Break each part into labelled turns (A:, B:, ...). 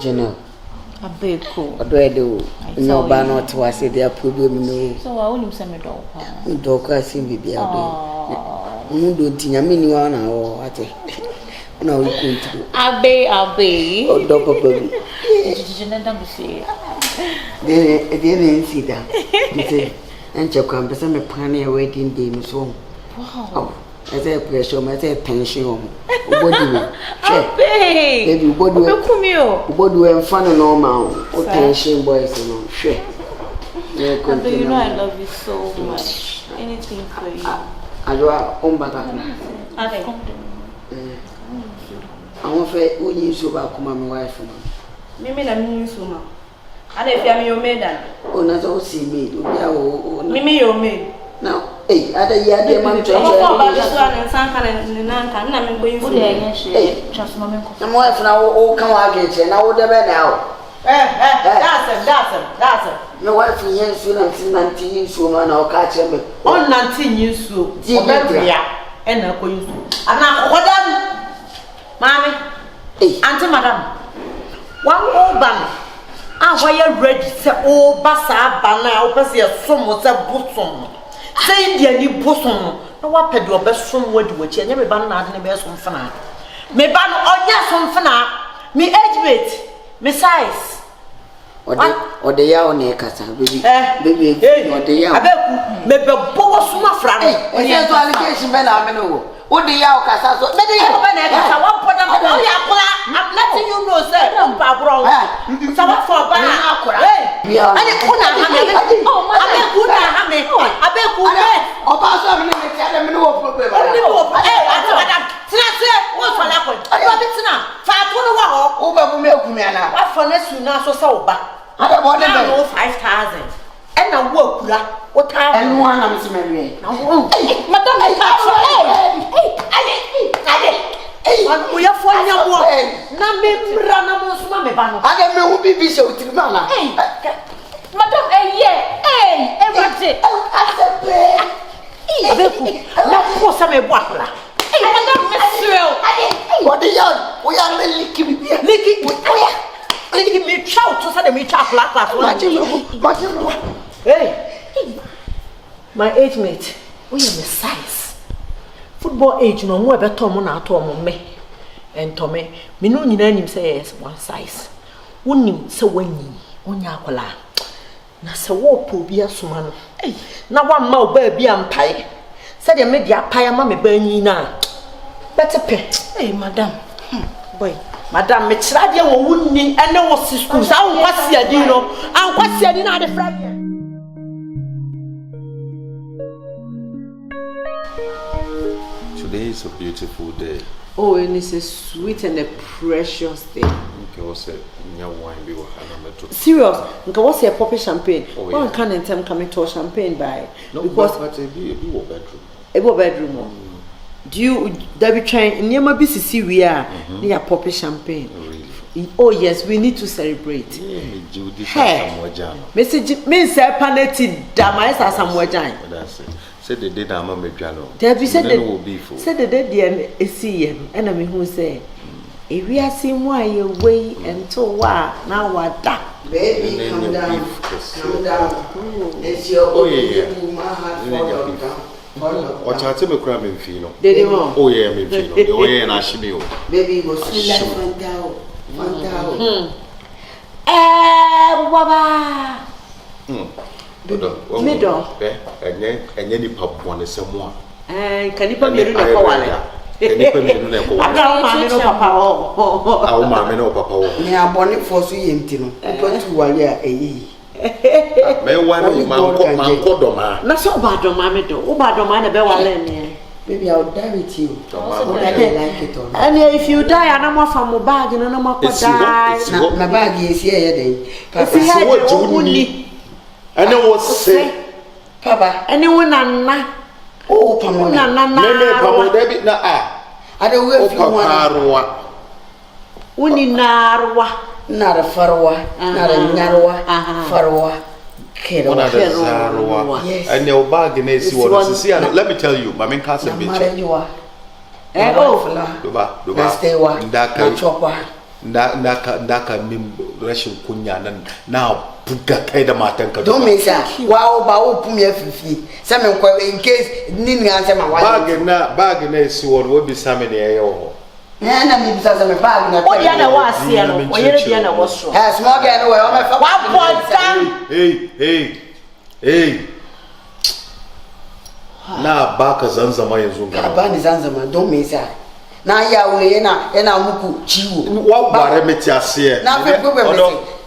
A: General.
B: A big cool.
A: I do no banner to us, they are problem. No,
B: so I only send me dog.
A: Dog, I seem to be a do Tiamin one hour at it. No, we couldn't. Abbey. Oh, dog, papa. They didn't see that. And your campus and a pioneer waiting game so. Wow. As a pressure, as a pension. Baby, what do you fun and normal? What pension boys and all? Sure.
B: You know I love you so much. Anything for you.
A: I do our own back. I won't say when you so about my wife.
C: Mimi na mimi suma. And if you are your maid,
A: oh, not all see me.
C: Mimi your maid.
A: Now, hey, other year, dear man,
C: this one and Sanka and Nanka, and I'm going for the
B: just moment.
A: I'm wife now, oh, come on, get and I would have been out.
C: That's it.
A: No wife in years soon until 19 years soon, and I'll catch him.
C: On 19 years soon, and I'll go you. And now, what done, Mammy? Auntie Madame, one old band. Why you ready? Say, oh, Bassa, Banna, open your son was a bosom. Say, dear, you bosom. No, what ped your best from what you were, and every banana and the best from Fana. Me ban or yes on Fana, me age weight, me size.
A: Or the yaw near Cassa, baby, or the yaw. I bet, maybe a boss, my friend. And yes, allegation, Ben Amino. What the yaw Cassa, so maybe you have been a one put up. I'm letting you know, sir. Don't pabro. Someone for banana. Hey, I didn't put a hammer. Oh, my hammer. I bet who or pass a minute. Tell them no problem. Hey, Madame. What's for that one? I love it now. Fatuna, over milk me now. What for next you now so sober? I don't want to know 5,000. And I work what time? And one I'm smelling. Madame, we are for your work. Naming Ramon, I don't know who be so to Mama. Madame, hey, everything. Not for some water. What the young? We are licking me chow to send me chocolate. Hey, my age mate, we are the size. Football age no more better Tom at home me. And Tommy, me no name says one size. Wouldn't so when ye, on yakola. Na so walk will be a suman. Hey, now one more baby and pie. Said you made your pie, mammy burning now. Better pay. Hey, madam. Boy, madam, it's radio wouldn't need and no schools. I was here, you know. I was here in the front.
D: Today is a beautiful day.
A: Oh, and it's a sweet and a precious day.
D: Okay, what's it? Wine be
A: serious? Okay, what's your poppy champagne? Oh, yeah. One can and time coming to champagne by
D: no,
A: because
D: but it be a bedroom.
A: A bedroom. Do you be trying near my BCC we are near poppy champagne? Really? Oh yes, we need to celebrate.
D: Hey,
A: message means panetti damais as some more time.
D: That's it. Said the day that I'm a piano.
A: There be said the day the SCM and I mean who say if we are seeing why you wait until now what that baby come down. It's your
D: what I tell me crab in Fino.
A: Oh
D: yeah, me Fino. Oh yeah, and I should be
A: baby was one down. Baba. Middle.
D: And then the pub one is someone.
A: And can you put me in the power? I don't papa.
D: Oh, mamma, no papa.
A: Me are bonnet for so empty. Open to one year a year.
D: May one man called Doma.
A: Not so bad, Mamma. Oh, bad, Doma, the bell. Maybe I'll die with you. And if you die, I'm not from a bag and I'm not die. My bag is here.
D: And I was say,
A: Papa, anyone, Anna. Oh, Pamela,
D: Debit na
A: I don't know if you want. Uni narwa, not a farwa, not a narwa, farwa.
D: Yes. And your bag in AC was see. Let me tell you, my main cousin.
A: You are. Oh,
D: Duba, stay one. That Naka mim rashin kunya nan na buga kai da matanka.
A: Don't me say wow ba wo pum ya fifi. Say me in case nini answer my wife.
D: Bag na esi won wo bi same na yeyo.
A: Na me bisa say me bag na.
C: O dia na wa asia no. O yere dia na wo so.
A: Small girl no we o me fa.
D: Hey. Na baka zanzama yanzu ga.
A: Ba ni zanzama don me say. Na ya we na muku chiwo.
D: Wa bare meti ase.
A: Na fe problem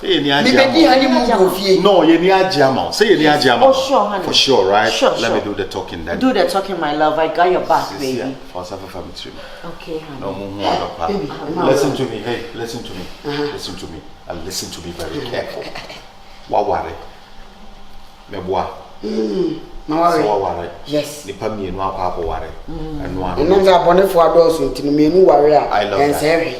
D: me ni aja.
A: Me be hani mu go fie.
D: No, ye ni aja ma. Say ye ni aja ma.
C: Oh sure, honey.
D: For sure, right?
C: Sure,
D: Let me do the talking then.
C: Do the talking, my love. I got your back, baby.
D: Yeah, for family tree.
C: Okay, honey.
D: No more. Listen to me. Hey, listen to me. Listen to me. And listen to me very careful. Wa worry. Me boa.
A: Yes.
D: The Pamian Wako worry. And one.
A: And then I bonnet for those who to me new warrior.
D: I love that.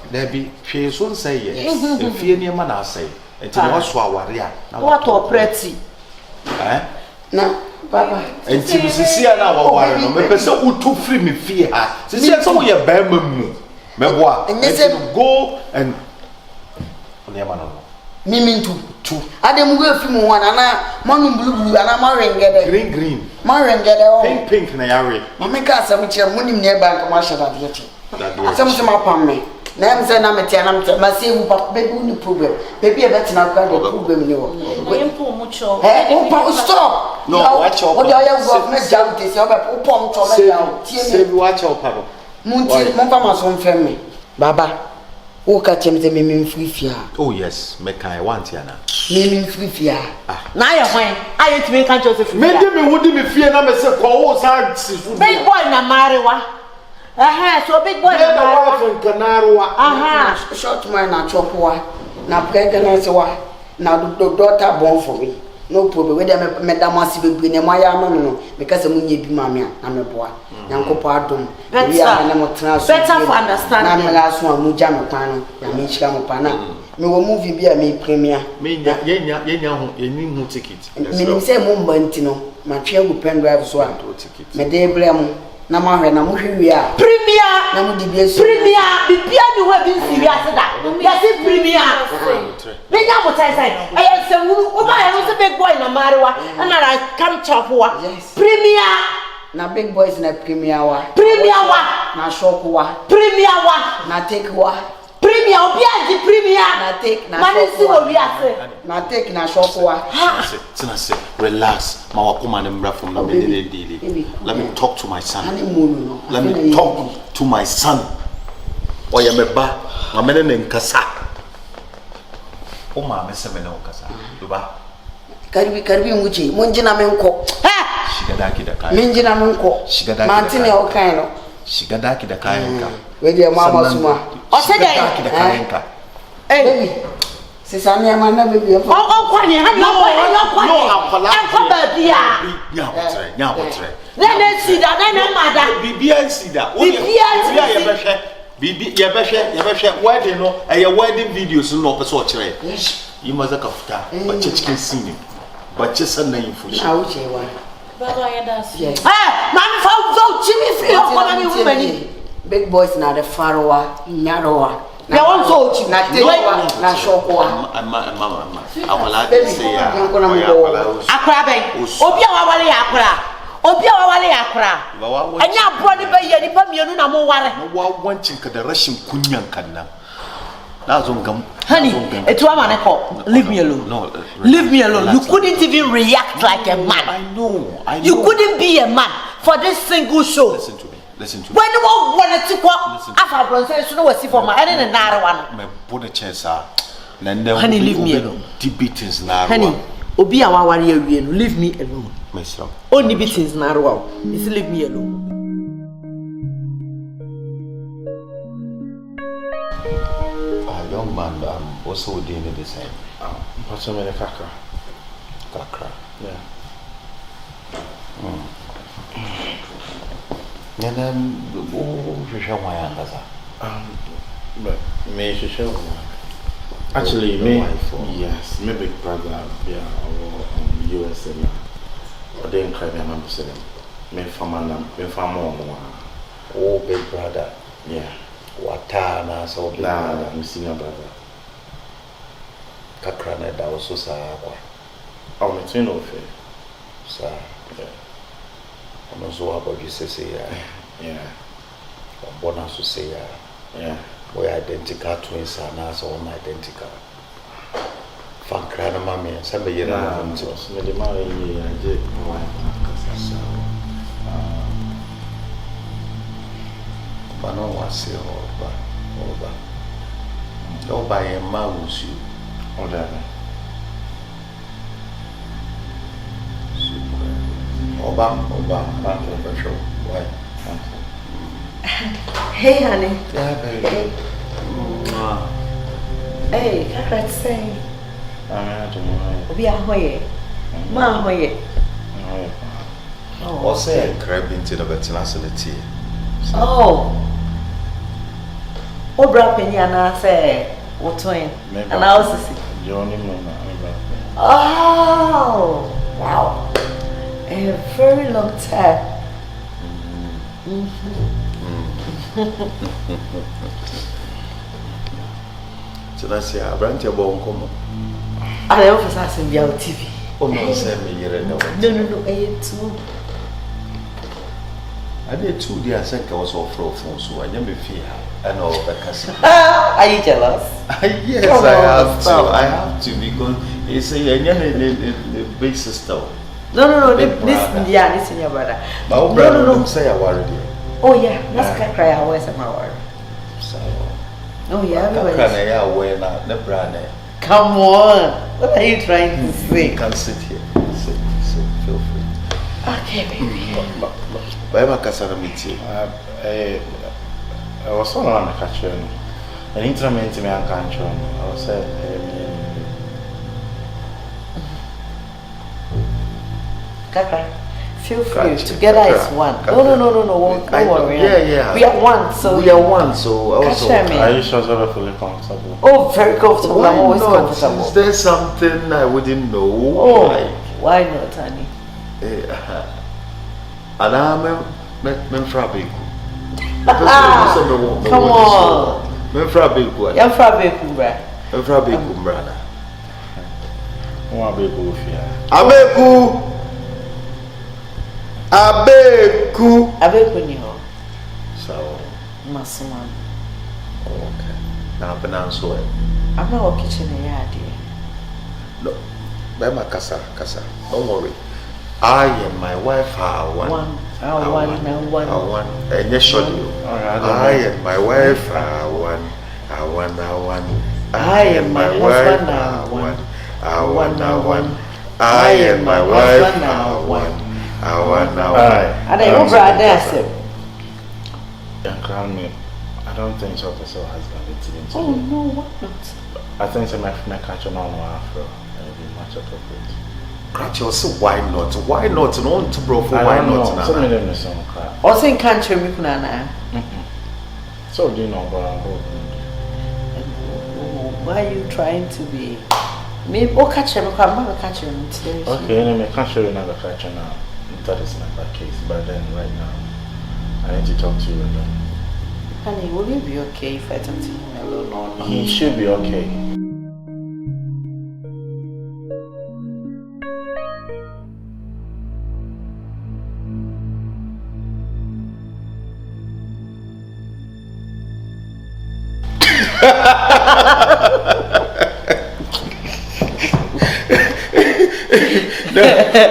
D: There be she soon say yes. If fear near man, I say. And to watch warrior.
C: What or pretty?
D: Eh?
A: No, Papa.
D: And to see now, warrior. No, person who too free me fear her. She said, so we are bam. Meboa. And they said, go and.
A: Mimi two. Adam go film one ana manu blue ana marengede.
D: Green.
A: Marengede o.
D: Pink na yare.
A: Mama ka asam kire munim ne bank ma shada de ti. Asam se ma pam me. Na em se na me tia na me ma se wu papa baby uni problem. Baby e betina kwa the problem ni wo.
C: Empo mu cho.
A: Stop.
D: No, watch out.
A: O de ya go na jam te se o be o pom cho me down.
D: Say watch out papa.
A: Munti mo pa ma so mfem me. Baba. O ka chem se me mfrifia.
D: Oh yes, make I want ya na.
A: Me mfrifia.
C: Na ya hwan? Aye timi kan cho se frifia.
D: Me de me wodi me fie na me se ko wo sa sifu.
C: Big boy na marewa. So big boy na marewa.
A: Short man na chopoa. Na pregnant wa. Na daughter born for me. No problem. We dem me damasi bebre ne mo ya ma me no. Because mu nye bi ma me na me boa. Nyankopo adom. We are na mo tena so.
C: Better for understanding.
A: Na me la so amuja me pan no. Ya me chira mo pan na. Me wo movie bi a me premier.
D: Me yenya ho eni hu ticket.
A: Me nim say mo mbanti no. Ma twa gu pen drive so a. Me de ble mo. Na ma hwe na mo hwe wi a.
C: Premier.
A: Na mo di bi eso.
C: Premier. Bibia ni we bi nsi wi ase da. Ya se premier. Me nya mo tai sai. Aye se wuru. O ba ya no se big boy na marewa. Na na kam chapoa. Premier.
A: Na big boys na premier wa.
C: Premier wa.
A: Na shock wa.
C: Premier wa.
A: Na take wa.
C: Premier obi aji premier.
A: Na take na
C: shock wa. Mani si wo wi ase.
A: Na take na shock wa.
D: Say, relax. Ma wakuma ne mra from na me daily. Let me talk to my son. Let me talk to my son. Oya meba, ma me ne nkasa. O ma me se me ne nkasa. Duba.
A: Karibi nguchi, munjina menko.
D: Shigadaki da kayan.
A: Minjina menko. Mantine o kayan no.
D: Shigadaki da kayan ka.
A: We dey mama suma.
C: O se dey.
D: Shigadaki da kayan ka.
A: Baby. Sisa ni ama na baby.
C: O kwani, ha no kwani. Enko ba bia.
D: Nya wotre.
C: Na sida, na mada.
D: Bibia sida.
C: Bibia
D: ye behwe wedding no e wedding videos no person o kire. You must have futa, but chicken scene. But just a name for you.
B: Baba, yeah, that's
A: yes.
C: Man, for Jimmy free of women.
A: Big boys na the farowa, nyarowa.
C: Na want to
A: na tewa na shokwa.
D: Mama. I will like to say
C: akra ben. Obi a wawale akra. Obi a wawale akra. Anya bro ni be ye ni pa mienu na mo ware.
D: No wa wancin ka da rashin kunyan kan nan. Na zo ngam.
C: Honey, it's one man call. Leave me alone.
D: No,
C: leave me alone. You couldn't even react like a man.
D: I know.
C: You couldn't be a man for this single show.
D: Listen to me.
C: When you want to go, after bronze, you know what's for my head and another one.
D: My body chance are.
C: Honey, leave me alone.
D: Debatings now.
C: Honey, Obi awa warrior, leave me alone.
D: My son.
C: Only beatings now. Just leave me alone.
D: Young man, also doing the same.
E: What's so many kakra?
D: Yeah. And then, you show my answer.
E: But me show. Actually, me. Yes, me big brother. Yeah, or USA. Or they ain't crying. I'm saying. Me family. Me family.
D: Oh, big brother.
E: Yeah.
D: Watana so
E: Nah, I'm senior brother.
D: Kakrana da also sa kwa.
E: I'm a twin of it.
D: Sa. I'm so about you say
E: Yeah.
D: Bona so say
E: Yeah.
D: We identical twins and as all identical. Fan crana mammy and some year and
E: so the marry and did
D: but no one say over. Don't buy a mouse you.
E: Oh, that.
D: Oba, why?
C: Hey, honey.
D: Yeah, baby.
C: Hey, let's say.
E: I'm not
C: We are here. Ma, here.
D: Or say a crab into the vetinacity.
C: Oh. Oh, Brapping, and I say, what twin? And I also see.
E: Johnny.
C: Oh, wow. A very long time.
D: So that's your brand your bone come.
C: I office has in your TV.
D: Oh, no, send me here. No,
C: too.
D: I did 2 days. I think I was off for phone, so I never fear. I know the castle.
C: Are you jealous?
D: Yes, I have to because it's a big sister.
C: No, this is your brother.
D: No, say I worried you.
C: Oh, yeah, that's cry. I was my word.
D: So,
C: oh, yeah, come on. What are you trying to say?
D: You can sit here. Sit, feel free.
C: Okay, baby.
D: Why am I casting meet you?
E: I was on a catcher. An interment to me and country. I was
C: Kaka, feel free. Together is one. No. Don't worry.
D: Yeah.
C: We are one, so
D: we are one. So also,
E: are you sure you're fully comfortable?
C: Oh, very comfortable. I'm always comfortable.
D: Is there something I wouldn't know?
C: Oh, why not, honey?
D: And I'm Frabiku.
C: Come on.
D: I'm Frabiku.
C: I'm Frabiku, brother.
D: I'm Frabiku, brother.
C: Abeku ni ho.
D: So,
C: Masuman.
D: Okay. Now, pronounce it.
C: I'm not a kitchen yard.
D: No, Bema Kasa. Don't worry. I and my wife are one.
C: One.
D: And yes, sure. I and my wife are one. I and my wife are one. I and my wife are one.
C: And I over there.
E: Young crown me. I don't think so. Person has been.
C: Oh no, what not?
E: I think so. My catcher no afro. And it'll be much appropriate.
D: Cratch, so why not? Why not? No, to bro for why not?
E: So many of them are.
C: Also in country, me kunana.
E: So do you know about?
C: Why are you trying to be? Me, oh, catch him. I'm not catch him today.
E: Okay, anyway, can't show you another catcher now. That is not the case. But then, right now, I need to talk to you alone.
C: Honey, will you be okay if I talk to him alone or not?
E: He should be okay.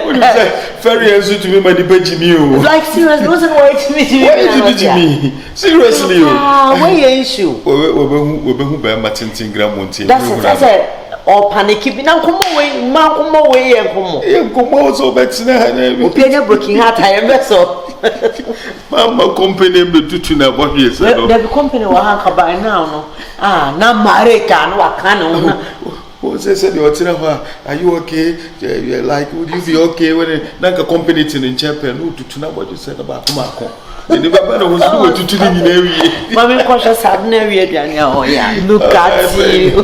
D: What is that? Very answer to me, my debate me.
C: Like seriously, wasn't why to me.
D: Why did you me? Seriously,
C: where your issue?
D: We Martin Gram Monty.
C: That's it. Or panicky. Now come away, come away, and come
D: also better.
C: You're breaking heart. I am better.
D: Mama company be tutuna what you say.
C: The company will have by now. No. Now Marika, no, I can't.
D: Who said are you okay? You're like, would you be okay when a company in Japan? Who to know what you said about Marco? The never was going to do in every
C: Mammy cautious have never yet. Look at you.